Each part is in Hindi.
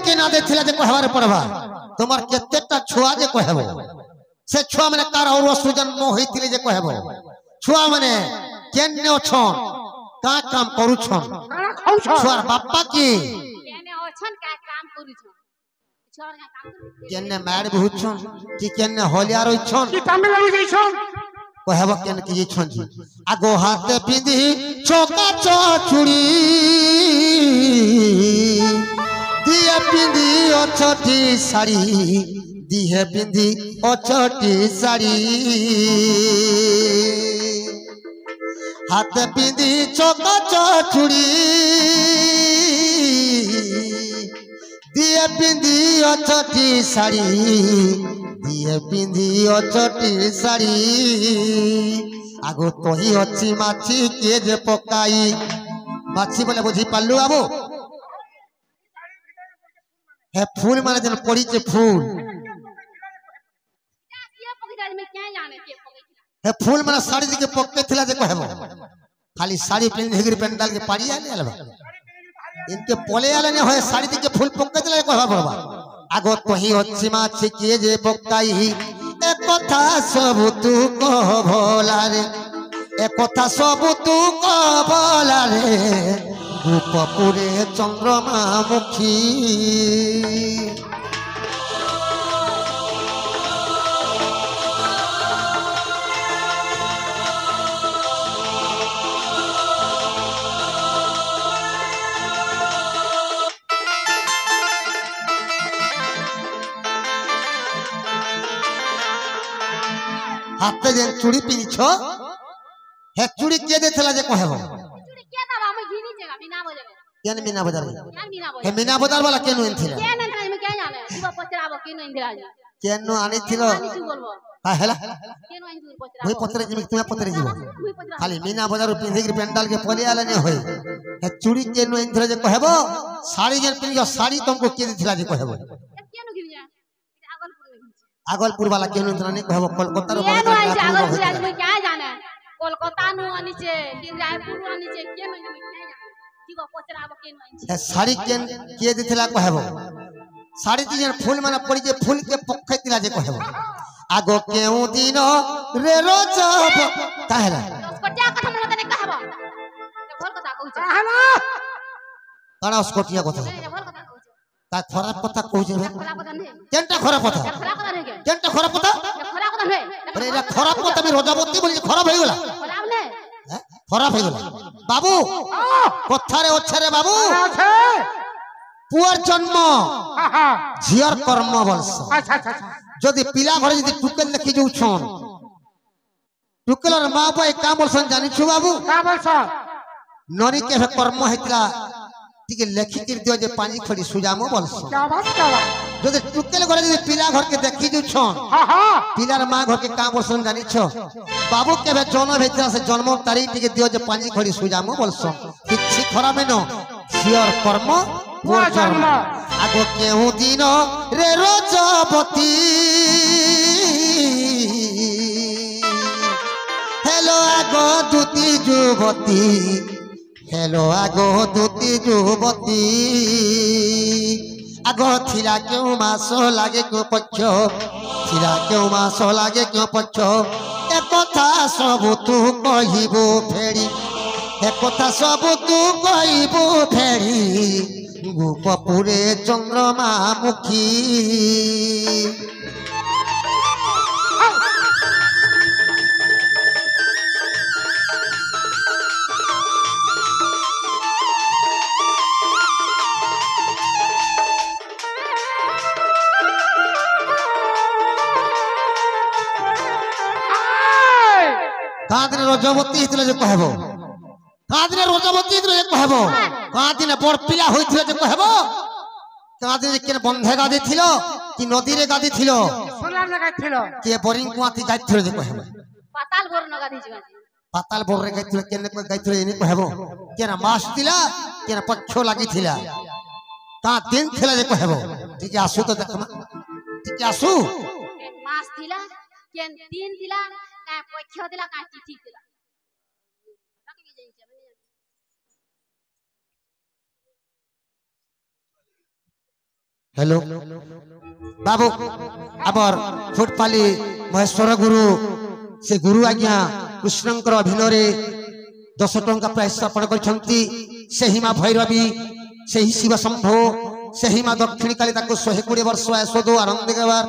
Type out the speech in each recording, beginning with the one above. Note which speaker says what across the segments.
Speaker 1: के ना देथिला जे कहबार पड़बा तुम्हार केतेटा छुआ जे कहबो से छुआ माने कार और सुजन्म होइतिले जे कहबो छुआ माने केन्ने अछन का काम करू छन छुआर बापा की
Speaker 2: केने अछन का काम करू छन छुआर का काम करू
Speaker 1: केन्ने मार बहुत छन कि केन्ने होलिया रहि छन
Speaker 3: की काम लागु जई छन
Speaker 1: कहबो केन की छन जी आगो हाथे पिंदी चोका चूड़ी दिए पिंदी अछटी साड़ी दिहे पिंदी अछटी साड़ी हाथे पिंदी चोका चूड़ी दिए पिंदी अछटी साड़ी दिए पिंदी अछटी साड़ी आगो तोही अच्छी माछी के जे पकाई माछी बोले बुझी पालू बाबू हे फूल माने जन पड़ी जे फूल
Speaker 2: के पकड़ा में क्या जाने के पकड़ा
Speaker 1: हे फूल माने साड़ी के पक्के थिला जे कहबो खाली साड़ी पिन हेगिर पेंडाल के पाड़ी आले अलबा इनके पोले आले ने होय साड़ी के फूल पक्के थिला कहबा बाबा आगो तोही अच्छी माछी के जे पकाई ए कथा सब तू कह भोला रे ए कथा सब तू कह भोला रे रूपपुरे चंद्रमा मुखी हाथे जे चूड़ी पिनिछो हे चूड़ी के देथला जे कहबो
Speaker 2: चूड़ी के दबा हम घिनी जगह बिना बजे
Speaker 1: केन मीना बाजार
Speaker 2: क्या बिना
Speaker 1: हे
Speaker 2: बजे
Speaker 1: मीना बाजार वाला केनु एनथिला
Speaker 2: के न में क्या जाने तू पचराबो के न इंदिरा जी
Speaker 1: केनु आनी थिलो
Speaker 2: तू बोलबो
Speaker 1: का हेला
Speaker 2: के न इंदिरा पचराबो
Speaker 1: होई पत्रे जिमी तुमे पत्रे जीवो
Speaker 2: मुई पचरा
Speaker 1: खाली मीना बाजार पिंधी के पेंडाल के पोले आले ने होई हे चूड़ी केनु एनथिला जे कहबो साड़ी जे पिनियो साड़ी तुमको के देथला जे कहबो
Speaker 2: के न घिनी जा आगलपुर में घिनी
Speaker 1: आगलपुर वाला केनु एनथिला ने कहबो कोलकाता रो
Speaker 2: के न आई आगलपुर आज में क्या जाने कोलकाता नु आनी छे कि रायपुर आनी छे के में क्या जाने जीवा पचराबो के न आई
Speaker 1: हे साड़ी केन के देथला कहबो साड़ी जे फूल माने पड़ी जे फूल के पक्के तिला जे कहबो आगो केउ दिन रे रोजब काहेला
Speaker 2: कोटिया कथा मन तने कहबो भोल कथा कहू छे
Speaker 3: कहना
Speaker 1: काना उसकोटिया কথা
Speaker 2: भोल कथा कहू छे
Speaker 1: ता खराब কথা কই যাবে
Speaker 2: खराब कथा नहीं
Speaker 1: কেনটা খরাপ কথা
Speaker 2: खराब कथा नहीं के
Speaker 1: কেনটা খরাপ কথা
Speaker 2: खराब कथा नहीं
Speaker 1: আরে এটা খরাপ কথা আমি রোজাবতী বলি খরাপ হয়ে গেল
Speaker 2: खराब नहीं
Speaker 1: হ্যাঁ খরাপ হয়ে গেল বাবু কথারে ওছরে বাবু
Speaker 3: আছে
Speaker 1: পুয়ার জন্ম
Speaker 3: হা
Speaker 1: ঝিয়ার কর্ম বলছ
Speaker 3: আচ্ছা আচ্ছা
Speaker 1: যদি পিলা ঘরে যদি টুকেল দেখি যাউছন টুকেলর মা বাই কাম বলছন জানিছু বাবু
Speaker 3: কা বলছ
Speaker 1: নরি কে কর্ম হইতলা টিকে লেখি কি দিও যে পানি খড়ি সুজামো বলছ
Speaker 3: क्या बात
Speaker 1: যদি টুকেল ঘরে যদি পিলা ঘরকে দেখি যাউছন
Speaker 3: हा
Speaker 1: पिलार माँ घर के काम बोलसन जानी छो बाबू के भे जन्म भेतरा से जन्म तारीख टिके दियो जे पांजी खड़ी सुजामो बोलसन किछि खरा मेनो सियर कर्म पुर जन्म आगो केहू दिन रे रोजबती हेलो आगो दुती जुबती हेलो आगो दुती जुबती आगो थिला क्यों मासो लागे क्यों पक्ष थिला क्यों मासो लागे क्यों पक्ष ए कथा सब तू कहिबो फेरी ए कथा सब तू कहिबो फेरी गोपपुरे चंद्रमा मुखी कादिने रोजबती हितले जे कहबो कादिने रोजबती हितले जे कहबो कादिने बड़ पिला होइथिले जे कहबो कादिने केन बंधे गादी थिलो कि नदी रे गादी थिलो
Speaker 3: सोलार लगाइथिल
Speaker 1: के बोरिंग कुआती गाइथिले जे कहबो
Speaker 2: पाताल बोर नगा दीजिए
Speaker 1: पाताल बोर रे गाइथिले केन को गाइथिले इने कहबो केना मास थिला केना पक्षो लागि थिला ता दिन थिला जे कहबो ठीक आसु तो देखमा ठीक आसु
Speaker 2: एक मास थिला केन तीन थिला का पक्ष थिला का चिठी थिला बाकी के जाई छे
Speaker 1: हेलो बाबू आबर फुटपाली महेश्वर गुरु से गुरु आज्ञा कृष्णंकर अभिनय 10 टंका प्राइस अर्पण करछंती सेही मां भैरवी सेही शिव शंभो सेही मां दक्षिणी काली ताको 120 वर्ष आयसो आनंद गवार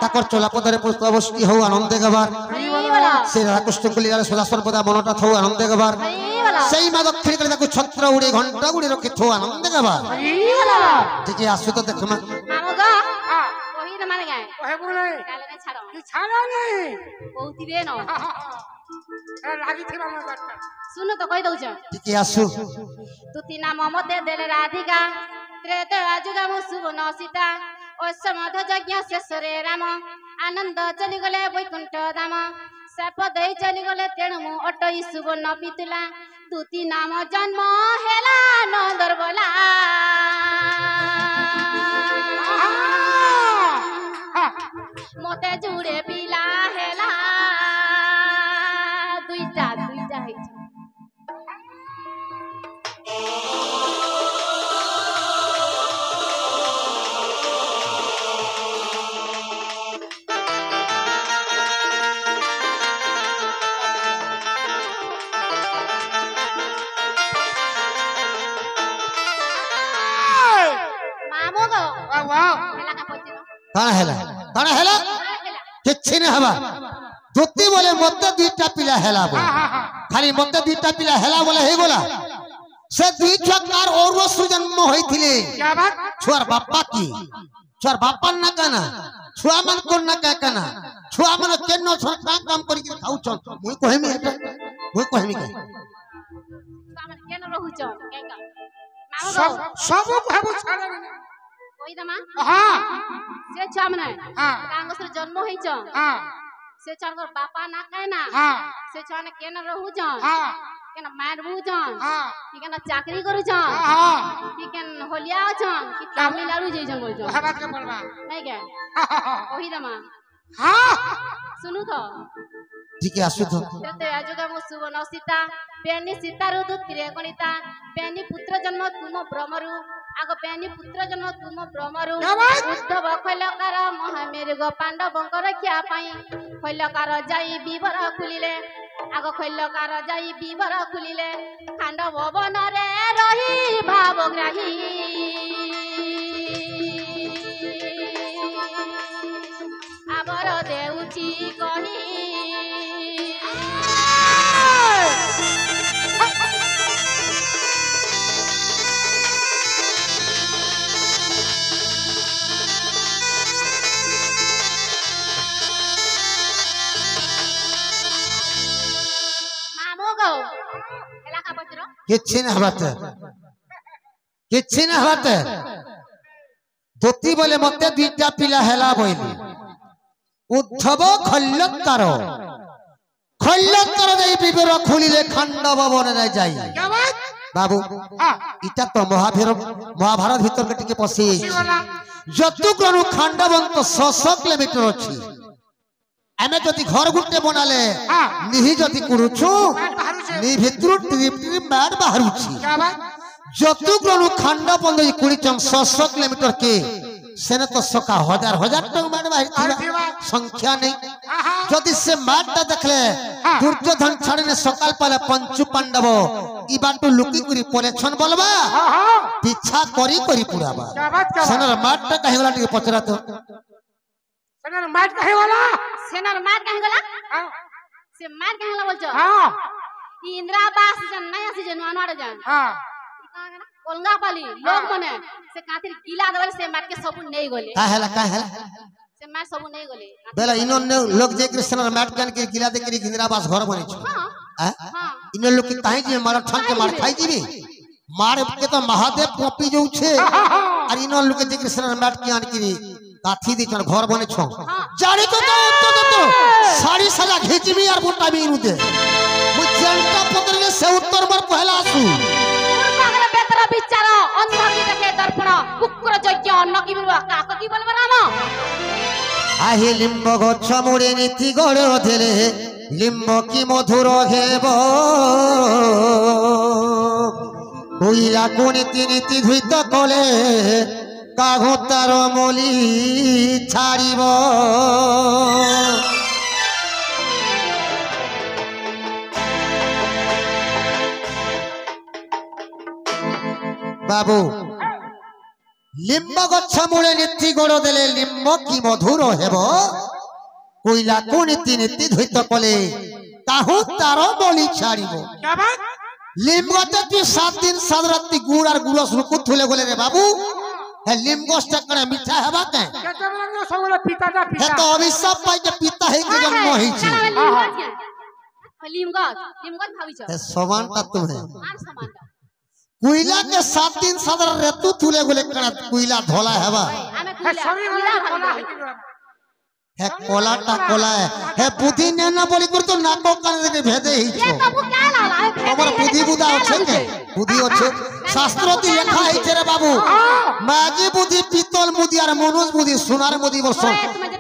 Speaker 1: ताकर चलापदरे पुष्पवृष्टि हो आनंद गवार से राधाकृष्ण कुलीला सदा सर्वदा मनटा थो आनंद गवार सेही मां दक्षिणी काली ताको छत्र उड़ी घंटा उड़ी रखि थो आनंद गवार जे आसु तो देखमा
Speaker 2: मामगा ओही न माने गए
Speaker 3: ओहे बोले
Speaker 2: काले ने छाड़ो
Speaker 3: कि छाड़ा नहीं
Speaker 2: बहुती बे न
Speaker 3: लागी थी मामा बात
Speaker 2: सुनो तो कहि दउ छ
Speaker 1: जे आसु
Speaker 2: तुती नाम मते देले राधिका त्रेते राजुगा मुसुबन सीता ओसमध यज्ञ शेषरे राम आनंद चली गले वैकुंठ धाम साप दई चली गले तेणु मु अटई सुबन पितुला तुती नाम जन्म हेला नंदर बोला मते जुड़े पिला हेला दुईटा दुईटा है मामो गो
Speaker 3: वाह
Speaker 2: हेला का पचिनो
Speaker 1: काना हेला किछि न हवा धोती बोले मते दुईटा पिला हेला बोले खाली मते दुईटा पिला हेला बोले हे गोला से दुई छकार और जन्म होइथिले
Speaker 3: क्या बात
Speaker 1: छुआर बापा की छुआर बापा न काना छुआ मन को न का काना छुआ मन केनो छोटा काम करि के खाउ छ मुई कहमी एटा मुई कहमी के
Speaker 2: सामने केन रहू छ केका मामो
Speaker 3: सब
Speaker 2: गो
Speaker 3: सब भाबू छाड़ा नहीं
Speaker 2: कोई दमा
Speaker 3: हां
Speaker 2: से छामने
Speaker 3: हां
Speaker 2: कांगसर जन्म होई छ
Speaker 3: हां
Speaker 2: से छानकर बापा ना कहना
Speaker 3: हां
Speaker 2: से छाने केन रहू छ
Speaker 3: हां
Speaker 2: केन मारबू छ
Speaker 3: हां
Speaker 2: कि केन चाकरी करू छ
Speaker 3: हां
Speaker 2: कि केन होलिया छ कि तामिलनाडु जई छ बोल छ
Speaker 3: ओहे बात के बोलबा
Speaker 2: नहीं के ओही दमा
Speaker 3: हां
Speaker 2: सुनु तो
Speaker 1: ठीक है आसु तो
Speaker 2: तेते आजुगा मु सुबन सीता बेनी सीतारु दुतिरे गणिता बेनी पुत्र जन्म तुम ब्रह्मरु आगो बेनी पुत्र जन्म तुम ब्रह्मरु
Speaker 3: क्या बात?
Speaker 2: उद्धव खैलकार महामेरु गो पांडवंकर रक्षा पाई खैलकार जाई विवर खुलिले आगो खैलकार जाई विवर खुलिले खांडव वन रे रही भावग्राही आबर देउची कही मामो गो हेला का पचरो
Speaker 1: किछि न हवाते धोती बोले मते दुईटा पिला हेला बोइली उद्धव खल्लकार जाई विवर खुलिले खंडव वन रे जाई
Speaker 3: क्या बात
Speaker 1: बाबू
Speaker 3: हां
Speaker 1: इटा तो महाभारत भीतर के टिके पसी
Speaker 3: वाला
Speaker 1: जतुकनु खंडवंत 600 किलोमीटर अछि आमे जति घर गुटे बनाले
Speaker 3: हां
Speaker 1: निहि जति कुरुछु
Speaker 3: बाहर से
Speaker 1: नि भितरु ट्रिप मार बाहरुछि
Speaker 3: क्या बात
Speaker 1: जतुकनु खंडवंत 600 किलोमीटर के सेने तो सका हजार हजार टंग मार बाहर संख्या नहीं
Speaker 3: हां
Speaker 1: जदि से मारटा देखले दुर्योधन छाड़ने सकाल पाले पंचु पांडव ई बाटू लुकी करी परेछन बोलबा
Speaker 3: हां
Speaker 1: पीछा करी पुराबा
Speaker 3: क्या बात क्या
Speaker 1: सेनर मारटा कहिगला टिके पचरा तो
Speaker 3: सनर मार कहे वाला
Speaker 2: सेनार मार काहे गला
Speaker 3: हां
Speaker 2: से मार काहे गला बोलछ
Speaker 3: हां
Speaker 2: ई इंदिरावास जन नया सीजन अनुवार जन
Speaker 3: हां
Speaker 2: ई कहा गला कोलगा पाली लोग मने से कातिर गीला देवल से मार के सब नहीं गले
Speaker 1: काहेला
Speaker 2: से मार सब नहीं गले
Speaker 1: बेला इनो लोग जे कृष्ण मार कान के गिला दे करी इंदिरावास घर बने छ
Speaker 2: हां हां
Speaker 1: इनो लोग के काहे जे मार ठन के मार खाई जीबी मार के तो महादेव कॉपी जो छे और इनो लोग के जे कृष्ण मार के आन करी काथी दी छन घर बने छ जानी तो साड़ी सजा घिचमी और बोटा भी इनु दे मु जनता पत्र ने से उत्तर मर पहला आसू
Speaker 2: पागल बेतरा बिचारा अंध की देखे दर्पण कुकुर यज्ञ अन्न की बिरवा काक की बोलबा राम
Speaker 1: आही लिंब गछ मुड़े नीति गड़ देले लिंब की मधुर हेब कोइला को नीति नीति धुइत कले কাহু তার মলি ছাড়িব বাবু লিম্ব গছ মূলে নীতি গোড় দেলে লিম্ব কি মধুর হেব কইলা কো নীতি নীতি ধৈত কলে কাহু তার মলি ছাড়িব
Speaker 3: क्या बात
Speaker 1: লিম্ব গছে তুই 7 দিন 7 রাত্রি গুড় আর গুড় সুকুত থুলে গলে রে বাবু হে লিম্ব গছটা করে মিঠা হেবা কে
Speaker 3: कहते हैं सब बोला पिता जा
Speaker 1: হে
Speaker 3: पिता
Speaker 1: তো অভিশাপ পাই যে পিতা হে কি জন্ম হইছে
Speaker 2: লিমগজ লিমগজ ভাবিছ
Speaker 1: হে সমানটা তুমি
Speaker 2: আর সমানটা
Speaker 1: কুইলা के 7 दिन 7 ऋतु थुले गोले कणा कुइला धोला हेबा
Speaker 2: আমি
Speaker 3: है
Speaker 2: কইলা
Speaker 3: सभी
Speaker 2: কইলা
Speaker 3: बोला
Speaker 2: ভাবিছ
Speaker 3: बोला
Speaker 1: हे कोलाटा कोला हे बुद्धि ने ना बोली कर तो नाको कान के भेदे ही
Speaker 2: এ
Speaker 1: छो
Speaker 2: বাবু কে লালা
Speaker 1: তোমার বুদ্ধি বুদা আছে কে বুদ্ধি আছে শাস্ত্রতে লেখা হইছে রে বাবু মাগি বুদ্ধি পিতল মুদি আর মনোজ বুদ্ধি সোনার মুদি বস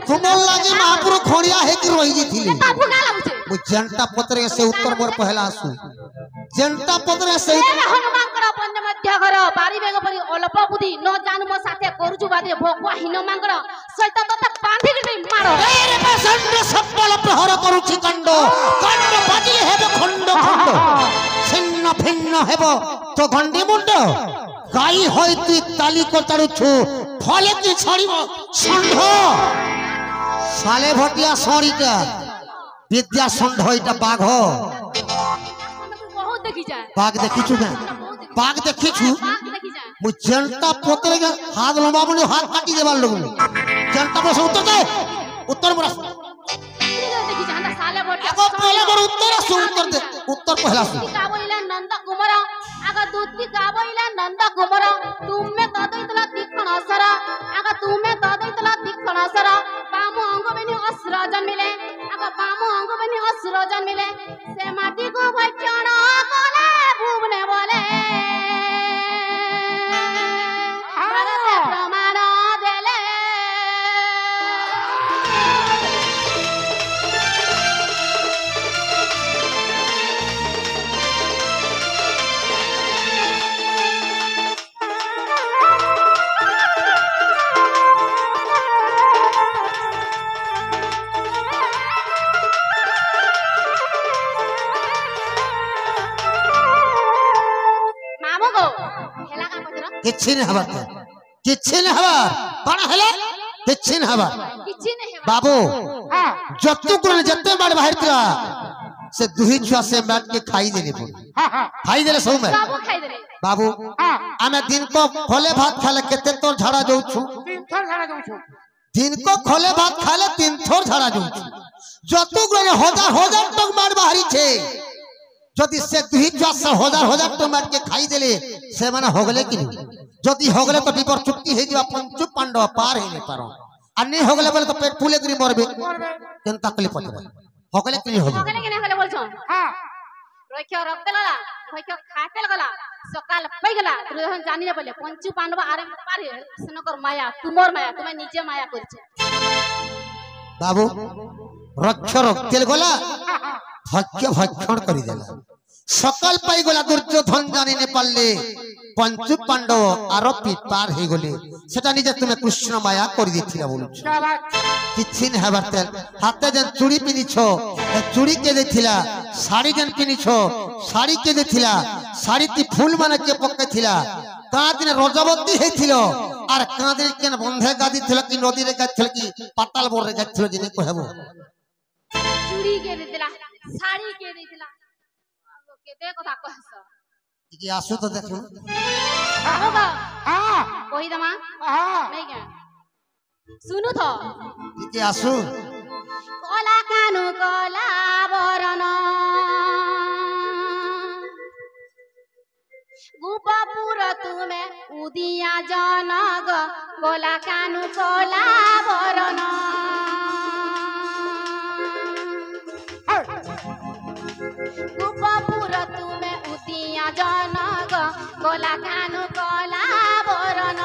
Speaker 1: তোমার লাগি মহাপুর খড়িয়া হে কি রহি যেতিলি
Speaker 2: বাবু কে লাগুছে
Speaker 1: वो जनता पत्र से उत्तर मोर पहला आसु जनता पत्र से
Speaker 2: এ হনুমান কর পঞ্চ মধ্য কর বাড়ি বেগ পরি অল্প বুদ্ধি ন জানু মো সাথে করজু বাদে ভোকুয়া হীনমান কর সৈত ততে বাঁধি গই মারো
Speaker 1: रे प्रचंड सफल प्रहर करूछि कांड कांड बाजी हेब खंड खंड छिन्न भिन्न हेब तो घंडी मुंड गाई होय तु ताली को तारुछु फले की छड़िबो षंढ साले भटिया सरीटा विद्या षंढ इटा बाघ
Speaker 2: बहुत देखी जाए
Speaker 1: बाघ देखिछु ना बाघ देखिछु
Speaker 2: बाघ देखी जाए
Speaker 1: मु जनता पत्र के हाथ लंबा बने हाथ काटी देबार लोग जनता पर उत्तर मोरा
Speaker 2: देखी जाए ना साले बोटे
Speaker 1: आगो पहले मोर उत्तर दे उत्तर पहला सु
Speaker 2: का बोइला नंद कुमार आगा दूती का बोइला नंद कुमार तुमे तदैतला तीक्ष्ण असर आगा तुमे तदैतला तीक्ष्ण असर बामु अंग बेनी अस्र जन्मिले आगा बामु अंग बेनी अस्र जन्मिले से माटी को भक्षण कले भुवने बोले भरत प्रमाण देले मामू को हेला का पत्र
Speaker 1: किछि न हबा किछि न हबा कोन हले किछि न हबा
Speaker 2: किछि नहीं है
Speaker 1: बाबू
Speaker 3: हां
Speaker 1: जत्तु गुण जत्ते बाड़ बाहर तिला से दुही छुआ से बैठ के खाई देने पड़
Speaker 3: हां हां
Speaker 1: खाई देले सब में
Speaker 2: बाबू खाई देले
Speaker 1: बाबू
Speaker 3: हां
Speaker 1: आमे दिन को खोले भात खाले केते तोर झाड़ा जाऊ छु
Speaker 3: तीन थर झाड़ा दउ छु
Speaker 1: दिन को खोले भात खाले 3 थोर झाड़ा जाऊ छु जत्तु गुण हजार हजार टक बाड़ बाहरी छे যদি সে দুই চাষ হাজার হাজার টমাট কে খাই দেলে সে মানে হগলে কি যদি হগলে তো বিপর চুক্তি হয়ে যাবে পঞ্চু পাণ্ডব পার হই নাই পারো আর নেই হগলে বলে তো পেট ফুলে করি মরবে
Speaker 3: করবে
Speaker 1: কেন তাকলে পড়বে হগলে কি হবে
Speaker 2: সকালে কেন হলে বলছো
Speaker 3: हां
Speaker 2: রইখ রক্ত লাগলা রইখ খাতে লাগলা সকাল পাই গলা দুজন জানি না বলে পঞ্চু পাণ্ডব আরে পারে সনকর মায়া তুমর মায়া তুমি নিজে মায়া করছে
Speaker 1: বাবু রক্ষ রক্তেল গলা ভক্ষ্য ভক্ষণ করি দেলা সকাল পাই গলা দুর্যোধন জানি নে পারলে পঞ্চু পাণ্ডব আর পার হয়ে গলে সেটা নিজে তুমি কৃষ্ণ মায়া করে দিছিলা বলছ
Speaker 3: क्या बात
Speaker 1: किछि न हबार तेल हाथे जन चूड़ी पिनिछ चूड़ी के देथिला साड़ी जन पिनिछ साड़ी के देथिला साड़ी ती फूल माने के पक्के थिला का दिन रजवती हेथिलो आर का दिन केन बंधे गादी थिला कि नदी रे गाथिला कि पाताल बोर रे गाथिला जिने कहबो
Speaker 2: चूड़ी के देला साड़ी के देला केते কথা কহছ
Speaker 1: कि आसु तो देखो
Speaker 2: होगा
Speaker 3: हां
Speaker 2: কই দমা
Speaker 3: हां
Speaker 2: नहीं क्या सुनु तो
Speaker 1: कि आसु
Speaker 2: কলা কানু কলা বরণ গোপপুর তুমি উদিয়া জনগ কলা কানু কলা বরণ গোপপুর তুমি উদিয়া জনগ কলা কানু কলা বরণ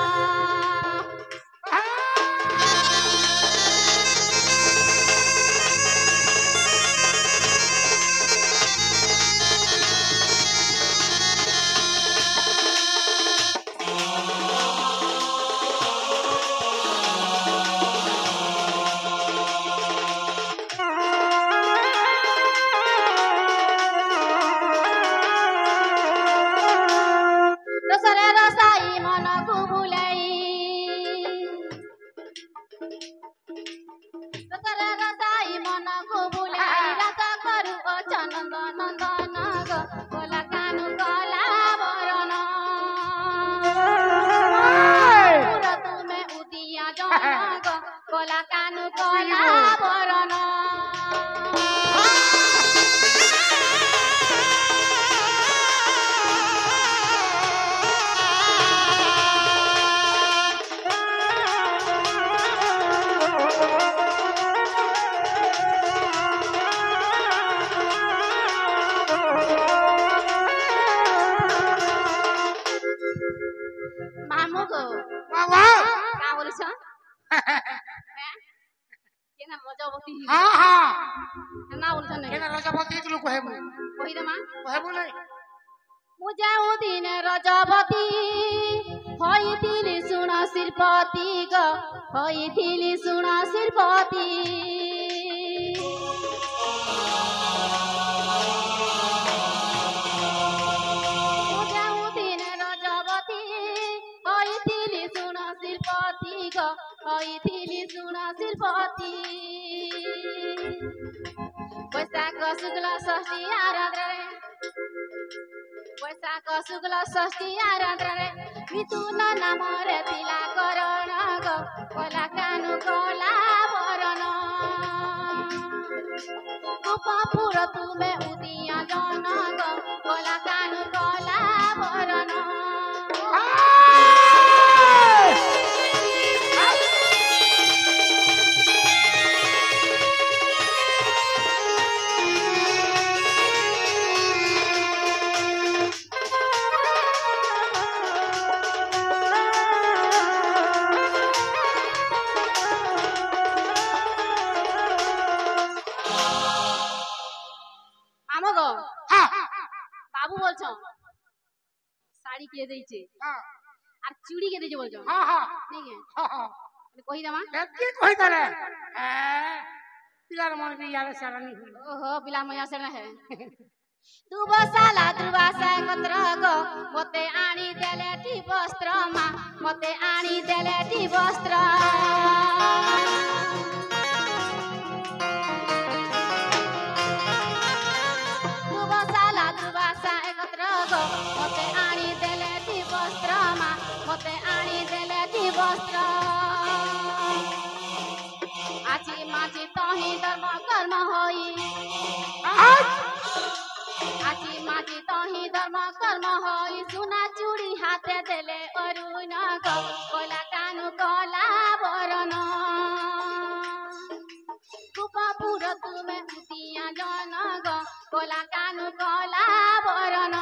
Speaker 2: কলা কানু কলা বরণ মামু গো
Speaker 3: বাবা
Speaker 2: কা বলছ কেনা রজবতী
Speaker 3: হ্যাঁ হ্যাঁ
Speaker 2: না বলছ না
Speaker 3: কেন রজবতী তুলু কহেবু
Speaker 2: কই দমা
Speaker 3: কহেবু নাই
Speaker 2: মু যাও দিন রজবতী হইতিলি শুণ শ্রীপতি গ হইতিলি শুণ শ্রীপতি মু যাও দিন রজবতী হইতিলি শুণ শ্রীপতি গ হইতিলি শুণ শ্রীপতি বৈশাখ শুক্ল ষষ্ঠী আরাধনারে বৈশাখ শুক্ল ষষ্ঠী আরাধনারে মিথুନ নামରେ ଥିଲା କରଣ ଗ କଲା କାନୁ କଲା ବରଣ ଗୋପପୁର ତୁମେ ଉଦିଆ ଜନ ଗ କଲା କାନୁ କଲା ବରଣ আমগো
Speaker 3: হ্যাঁ
Speaker 2: বাবু বলছ শাড়ি কে দিয়েছে
Speaker 3: হ্যাঁ
Speaker 2: আর চুড়ি কে দিয়েছে বলছ
Speaker 3: হ্যাঁ হ্যাঁ
Speaker 2: নাকি
Speaker 3: হ্যাঁ
Speaker 2: কই দামা
Speaker 3: কি কইতারে পিলার মন বি ইয়ালে সারানি হই
Speaker 2: ओहो बिला मैया से न है तू बसाला दुर्वासा एकत्र गो मते आनी देले टी वस्त्र मा मते आनी देले टी वस्त्र तू बसाला दुर्वासा एकत्र गो मते आनी देले टी वस्त्र मा मते आनी देले टी वस्त्र आची माची तही धर्म कर्म होई आची माची तही धर्म कर्म होई सुना चूड़ी हाथे देले अरुण ग कोला कानु कोला बरन गोपपुर तुमे उतिया जन ग कोला कानु कोला बरन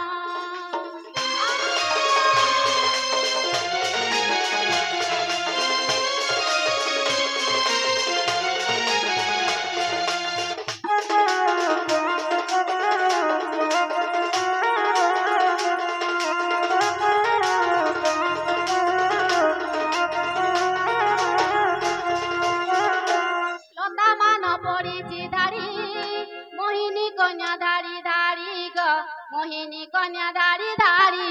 Speaker 2: লতা মান পড়িছি ধাড়ি মোহিনী কন্যা ধাড়ি ধাড়ি গ মোহিনী কন্যা ধাড়ি ধাড়ি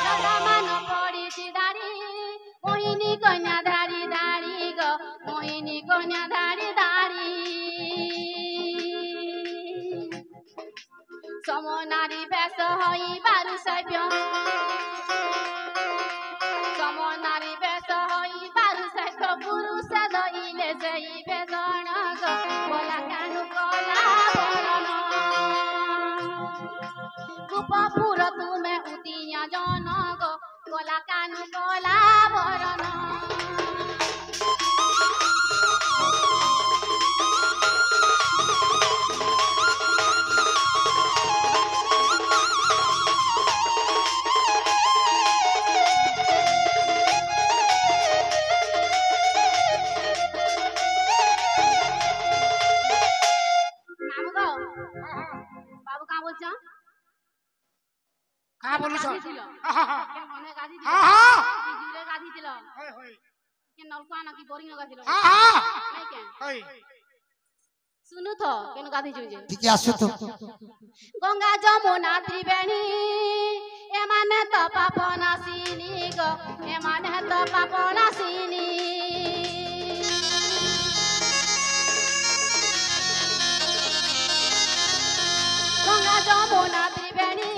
Speaker 2: লতা মান পড়িছি ধাড়ি মোহিনী কন্যা ধাড়ি ধাড়ি গ মোহিনী কন্যা ধাড়ি ধাড়ি সমনারী বেশ হই বারু সভ্য সমনারী বেশ হই বারু সভ্য পুরুষ দইলে সেই বেদন গ কলা কানু কলা বরণ গোপপুর তুমে উদিয়া জন গ কলা কানু কলা বরণ মামু গো বাবু কা বলছ
Speaker 3: কা বলুছ
Speaker 2: গাধি ছিল
Speaker 3: হ্যাঁ হ্যাঁ
Speaker 2: কেন মনে গাধি ছিল
Speaker 3: হ্যাঁ হ্যাঁ
Speaker 2: কি জুরে গাধি ছিল
Speaker 3: হই হই
Speaker 2: কেন নলকা নাকি বোরিং গাধি ছিল
Speaker 3: হ্যাঁ হ্যাঁ
Speaker 2: নাই কেন
Speaker 3: হই
Speaker 2: শুনু তো কেন গাধি চুজে
Speaker 1: ঠিকই আসছো তো
Speaker 2: গঙ্গা যমুনা ত্রিবেণী এমানে তো পাপ নাসিনী গো এমানে তো পাপ নাসিনী গঙ্গা যমুনা ত্রিবেণী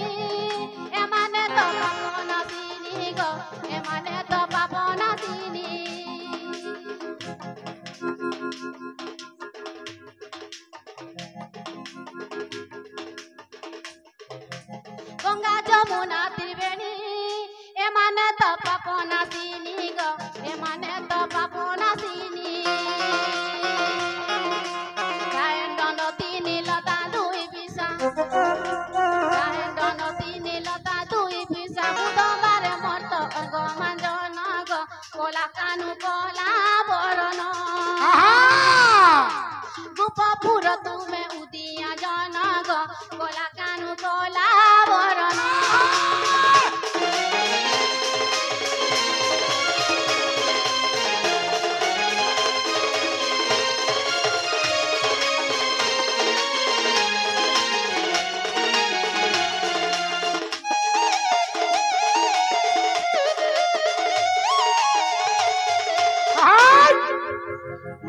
Speaker 2: যমুনা ত্রিবেণী এমানে তো পাপ নাশিনী গো এমানে তো পাপ নাশিনী গায়ন তিনি লতা দুই পিসা গায়ন তিনি লতা দুই পিসা বুধবারে মত অঙ্গ মাঞ্জন গো কোলা কানু কোলা বরণ গোপপুর তুমে উদিয়া জন গো কোলা কানু কোলা বরণ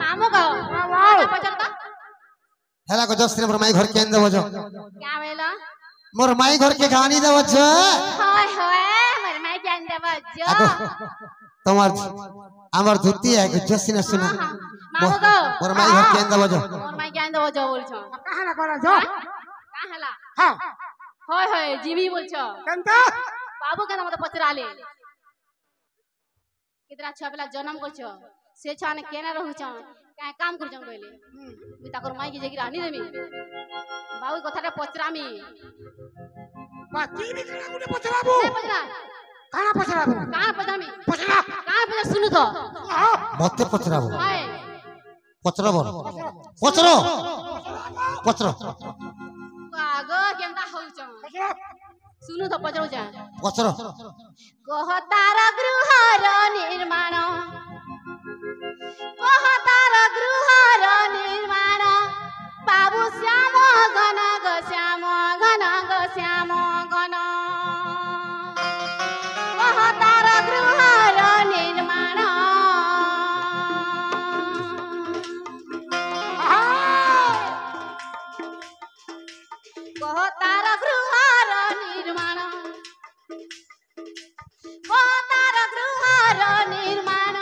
Speaker 2: मामू गो पचरता
Speaker 1: हेला को जस्त्री मोर माई घर के देबो जो
Speaker 2: क्या भेला
Speaker 1: मोर माई घर के गानी देबो जो
Speaker 2: हाय हाय मोर माई जान देबो जो
Speaker 1: তোমার আমার ধুতি है जस्ती न सुना
Speaker 2: मामू गो
Speaker 1: मोर माई घर के देबो जो
Speaker 2: मोर माई जान देबो जो बोलछो
Speaker 3: कहाँ ना करा जो
Speaker 2: काहला
Speaker 3: हाँ
Speaker 2: हाय हाय जीवी बोलछो
Speaker 3: केनता
Speaker 2: बाबू के मत पचराले कितना छह बेला जन्म करछो से छाने केना रहूछ काहे काम कर जम गइले मी ताकर माई की जगी रानी देमी बाबू कथाटा पचरामी
Speaker 3: बाती भी करा गुने पचराबो
Speaker 2: से पचरा
Speaker 3: कहाँ पचराबो
Speaker 2: कहां पचरामी
Speaker 3: पचरा
Speaker 2: कहां पचरा सुनु तो
Speaker 1: मते पचराबो
Speaker 2: हाय
Speaker 1: पचराबो पचरो पचरो
Speaker 2: कागो केनता होउछ
Speaker 3: पचरा
Speaker 2: सुनु तो पचरो जा
Speaker 1: पचरो
Speaker 2: कहतार गृहर निर्माण कहतार गृहर निर्माण बाबू श्याम घन ग श्याम घन ग श्याम घन कहतार गृहर निर्माण कहतार गृहर निर्माण कहतार गृहर निर्माण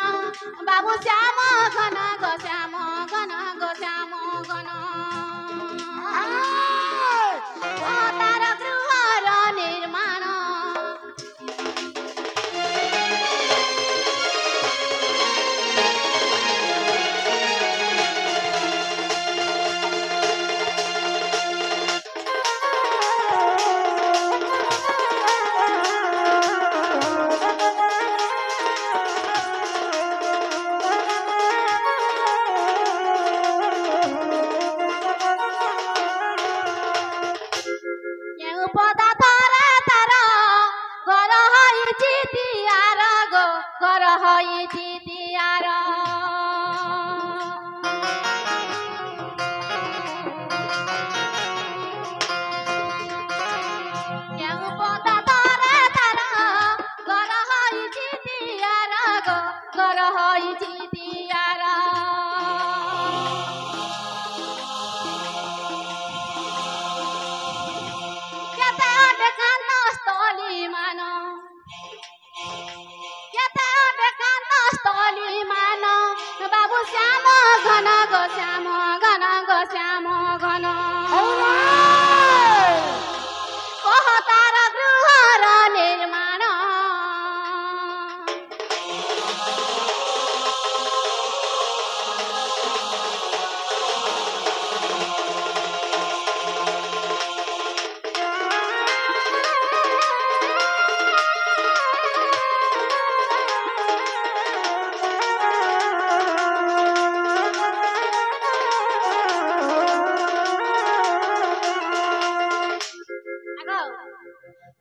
Speaker 2: बाबू श्याम घन ग श्याम घन ग श्याम घन कहतार गृहर निर्माण पदा तारा तारा घर हईची तियार गो घर हईची तियार पदा तारा तारा घर हईची तियार गो घर हईची तियार बाबू श्याम घन ग श्याम घन ग श्याम घन कहतार गृहर निर्माण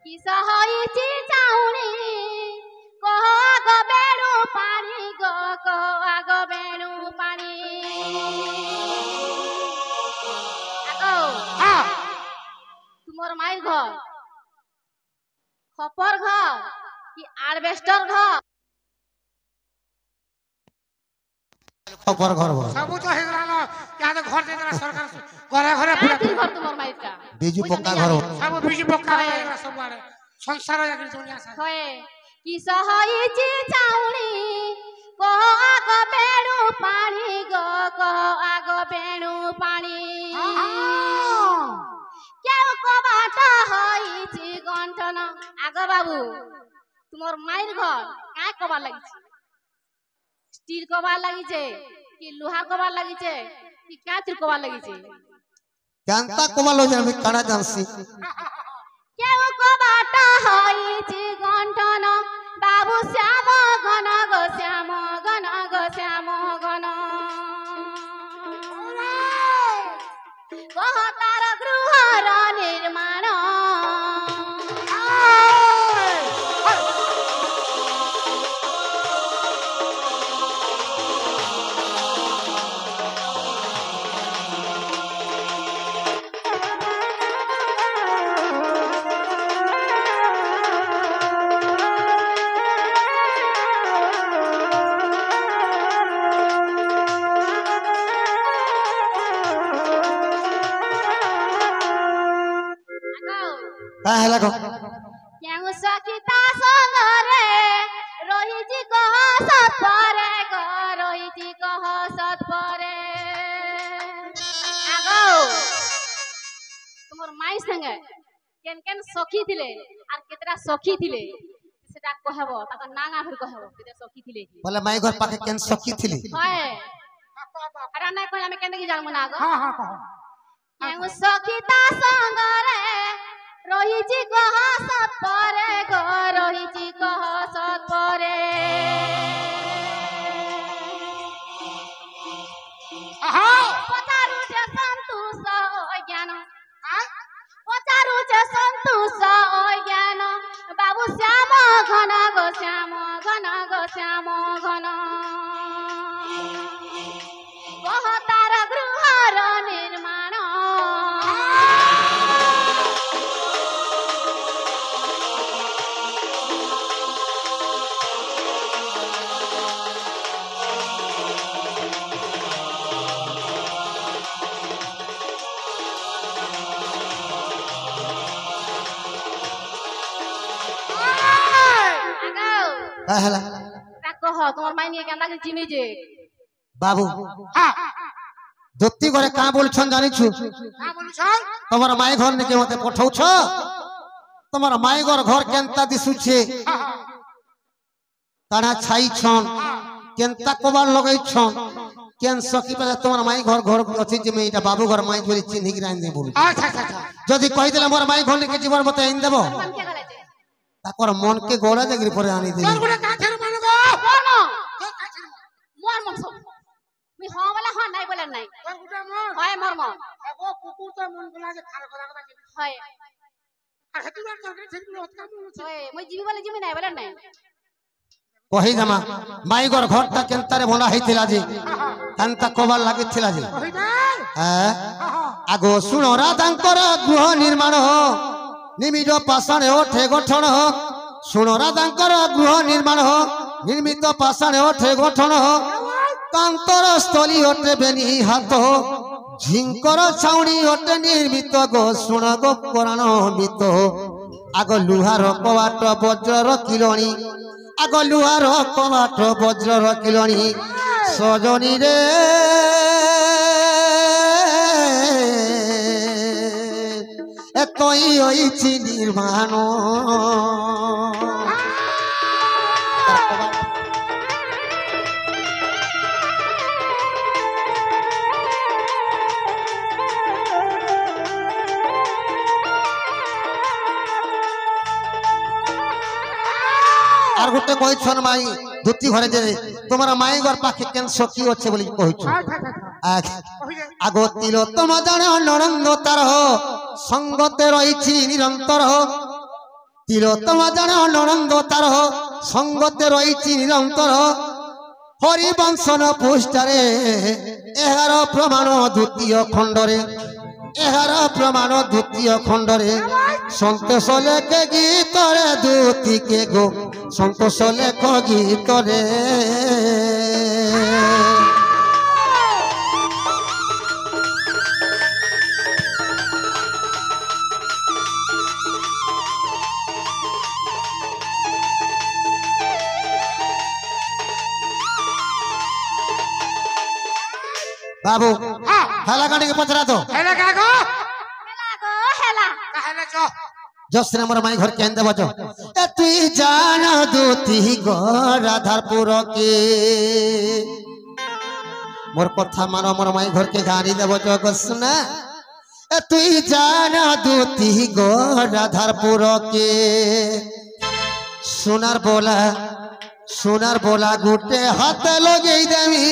Speaker 2: किस हईची चाउनी कह आग बेणु पानी गो कह आग बेणु पानी आगो
Speaker 3: हाँ
Speaker 2: तुमर माइर घर खपर घर कि आरबेस्टर घर
Speaker 1: खपर घर हो
Speaker 3: सब तो हे गला या तो घर दे देला सरकार घरे घरे पूरा
Speaker 2: घर तुमर माइर का
Speaker 1: बीजू पक्का घर हो
Speaker 3: सब बीज पक्का है सब बारे संसार या दुनिया से
Speaker 2: होए किस हईची चाउनी कह आग बेणु पानी गो कह आग बेणु पानी केउ को बाट हईची गंठन বাবু তোমার মায়ের ঘর কায় কবার লাগিছে স্টিল কবার লাগিছে কি লোহা কবার লাগিছে কি কাঁচের কবার লাগিছে
Speaker 1: কেনতা কমালো যে আমি কানা জানছি
Speaker 2: কেউ কবাটা হইছে গন্ঠন বাবু শ্যাম ঘন গো শ্যাম ঘন গো শ্যাম ঘন কহ তার গৃহর নির্মাণ
Speaker 1: হ্যাঁ হ্যাঁ লাগো
Speaker 2: কেউ সখিতা সঙ্গরে রহিছি কহ সৎপরে গো রহিছি কহ সৎপরে আগো তোমার মাই সঙ্গে কেন কেন সখী থিলে আর কেতরা সখী থিলে সেটা কহব তাকে নাঙা ফির কহব কেতে সখী থিলে
Speaker 1: বলে মাই ঘর পাখে কেন সখী থিলি
Speaker 2: হয় আরে না কই আমি কেন কি জানবো না আগো কেউ সখিতা সঙ্গরে রহিছি কহ সৎপরে গো রহিছি কহ সৎপরে পচারু যে সন্তোষ জ্ঞান পচারু যে সন্তোষ জ্ঞান বাবু শ্যাম ঘন গো শ্যাম ঘন গো শ্যাম ঘন কহ তার গৃহর নির্মাণ
Speaker 1: হ্যাঁ হ্যাঁ
Speaker 2: কহ তোমার মাই নিয়ে কেন লাগে চিনি যে
Speaker 1: বাবু দত্তি ঘরে কা বলছন জানিছু তোমার মাই ঘর নিকে মতে পঠাউছ তোমার মাই ঘর কেনতা দিশুছে তারা ছাইছন কেনতা কবার লগাইছন কেন সকি পেলে তোমার মাই ঘর আছে যে এটা বাবু ঘর মাই বলি চিনি কি রাইন দে বলি যদি কই দিলে মোর মাই ঘর নিকে জীবন মতে আইন দেব তাকর মনকে গোড়া জাগির পরে আনি দিবি
Speaker 2: মোর মন সব মি হ বলা হ নাই বলা নাই হয় মোর মন
Speaker 3: আগো কুকুর তো মন গুলা যে খারাপ কথা কথা
Speaker 2: হয়
Speaker 3: আর হেতুবার তরকারি সেগুলো হত কাম হচ্ছে
Speaker 2: হয় মই জিবি বলে জিবি নাই বলা নাই
Speaker 1: কহি জামা মাই ঘরটা কেনতারে ভোলা হইতিলা যে কান্তা কবার লাগিছিলা যে হ্যাঁ আগো শুনো রাধাঙ্কর গৃহ নির্মাণ নিমিত পাষাণে ওঠে গঠন শুনো রাধাঙ্কর গৃহ নির্মাণ निर्मित पाषाणे ओठे गठन कांतर स्थली ओटे बेनी हाथ झिंकर छाउणी ओटे निर्मित गो शुण गो पुराण मित आग लुहार कवाट वज्रर किलणी आग लुहार कवाट वज्रर किलणी सजनी रे एतई होइछि निर्माण আর গোটে কইছন মাই ধুতি ঘরে যে তোমার মাই ঘর পাখে কেন সখী আছে বলি কইছ আগো তিলোত্তম জানে নরঙ্গ তার সঙ্গতে রইছি নিরন্তর তিলোত্তম জানে নরঙ্গ তার সঙ্গতে রইছি নিরন্তর হরিবংশন পুষ্টারে এহার প্রমাণ দ্বিতীয় খণ্ডরে এহার প্রমাণ দ্বিতীয় খণ্ডরে সন্তোষ লেখে গীতরে দুতিকে গো সন্তোষ লেখ গীতরে बाबू हेला गाड़ी के पचरा तो
Speaker 3: हेला का गो
Speaker 2: हेला गो हेला
Speaker 3: का हेला चो
Speaker 1: जसने मोर माई घर केन देबो जो ए तुई जाना दूती गो राधारपुर के मोर कथा मानो मोर माई घर के गाड़ी देबो जो गोसना ए तुई जाना दूती गो राधारपुर के सोनार बोला गुटे हाथ लगे देमी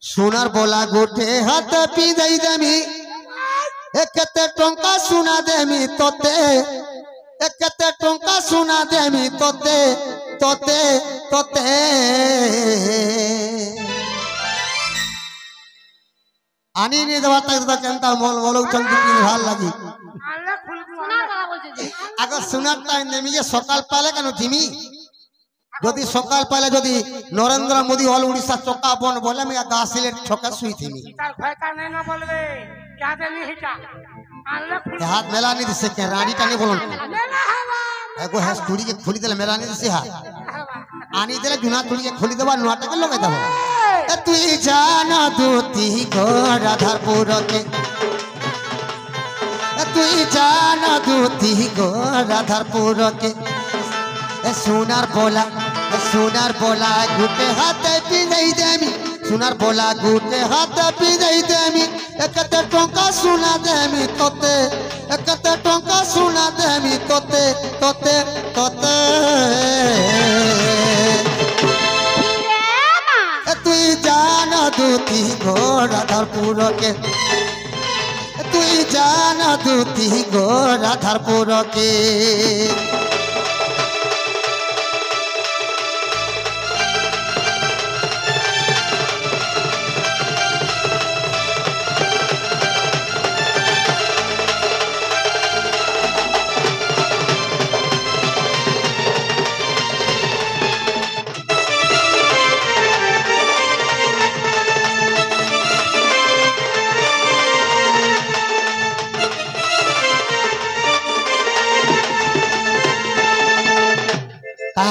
Speaker 1: सोनार बोला गुटे हाथ पी दई देमी केते टंका सुना देमी तोते केते टंका सुना देमी तोते तोते तोते आनी नहीं दवा तक तो केनता मोल मोल चलती की ভাল লাগি
Speaker 3: আল্লাহ খুলবো
Speaker 2: শোনা কথা বলছে যে
Speaker 1: আগে শোনার টাইম নেমি যে সকাল পালে কেন জিমি যদি সকাল পালে যদি নরেন্দ্র মোদি অল উড়িষ্যা চকা বন বলে আমি গা সিলেট ছকা শুই থিমি
Speaker 3: তার ভয়টা নাই না বলবে क्या देनी हिटा আল্লাহ খুলবো
Speaker 1: हाथ मेला नहीं दिसे के रानी का नहीं बोलन
Speaker 3: মেলা হবা
Speaker 1: एगो है स्टूडी के खोली देले मेला नहीं दिसे हाथ
Speaker 3: হবা
Speaker 1: आनी देले जुना स्टूडी के खोली देबा नोटा के लगे देबो ए तुई जाना दूती गो राधारपुर के ए तुई जाना दूती गो राधारपुर के ए सोनार बोला गुटे हाथ पी नहीं देमी सोनार बोला गुटे हाथ पी नहीं देमी एकते टंका सुना देमी तोते एकते टंका सुना देमी तोते तोते तोते
Speaker 2: রে মা
Speaker 1: ए तुई जाना दूती गो राधारपुर के ए तुई जाना दूती गो राधारपुर के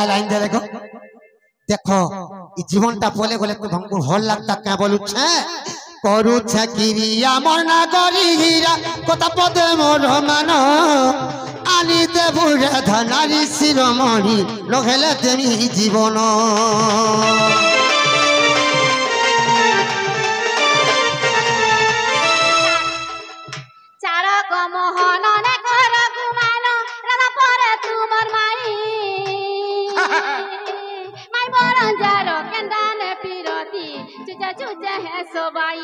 Speaker 1: लाइन दे देखो देखो ई जीवनटा बोले गले तो हमको हल लगता क्या बोलू छे करू छे किरिया मोर ना गरी हीरा कथा पदे मोर मान आनी देबु रे धनारी शिरोमणि लघेले देमी जीवन
Speaker 2: চারক মোহন নে কর গুমান রাধা পরে তোমার মাই মাই বরঞ্জার কেন্দানে পিরতি চুচা চুচা হে সবাই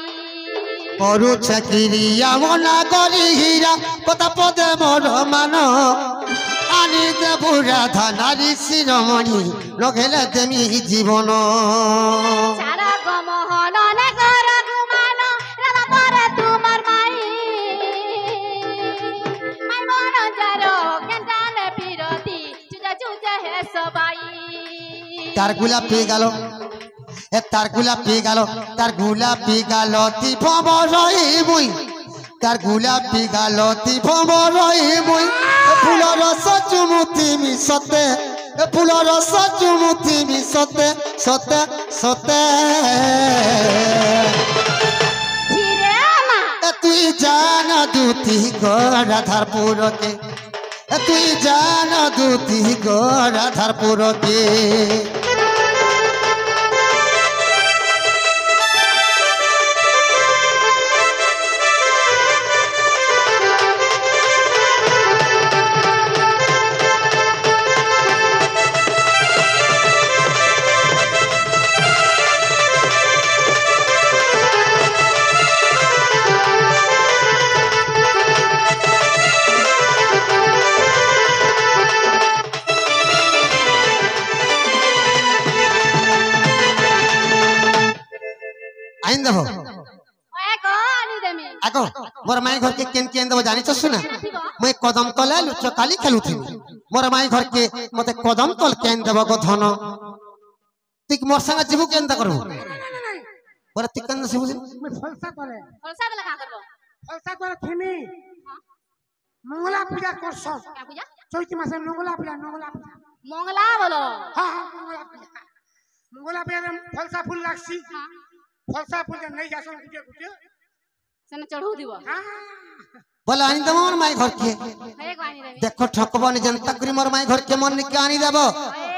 Speaker 1: करू छे किरिया मोर ना गरी हीरा कथा पदे मोर मान आनी देबु रे धनारी शिरोमणि लघेले देमी जीवन
Speaker 2: চারক মোহন নে কর গুমান রাধা পরে তোমার মাই মাই বরঞ্জার কেন্দানে পিরতি চুচা চুচা হে সবাই
Speaker 1: तार गुलाब पी गलो ए तार गुलाब पी गलो तार गुलाब पी गलो ती भमरई मुई तार गुलाब पी गलो ती भमरई मुई फूल रस चुमुती मी सते फूल रस चुमुती मी सते सते सते
Speaker 2: রে মা
Speaker 1: ए तुई जाना दूती गो राधारपुर के ए तुई जाना दूती गो राधारपुर के आइन देबो
Speaker 2: ওয়ে গো আনি দেমি
Speaker 1: आगो मोर माई घर के केन देबो जानि छ सुना मैं कदम तले लुच काली खेलुथि मोर माई घर के मते कदम तल केन देबो गो धन तिक मोर संग जीवु केन दा करबो मोर तिकन जीवु
Speaker 3: मैं फलसा करे
Speaker 2: ফলসা বেলা কা করব
Speaker 3: फलसा करे थिमी मंगला पूजा करছ
Speaker 2: কা পূজা
Speaker 3: चैती मासे मंगला पूजा
Speaker 2: মঙ্গলা বলো
Speaker 3: हां मंगला पूजा फलसा फूल लागसी फलसा पूजा नहीं जासन गुटे गुटे
Speaker 2: সেনে চড়ু দিব
Speaker 3: हां
Speaker 1: बोले आनी देव मोर माई घर के
Speaker 2: हे को आनी देबी
Speaker 1: देखो ठकबनी जनता करी मोर माई घर के मन के आनी देव
Speaker 2: हे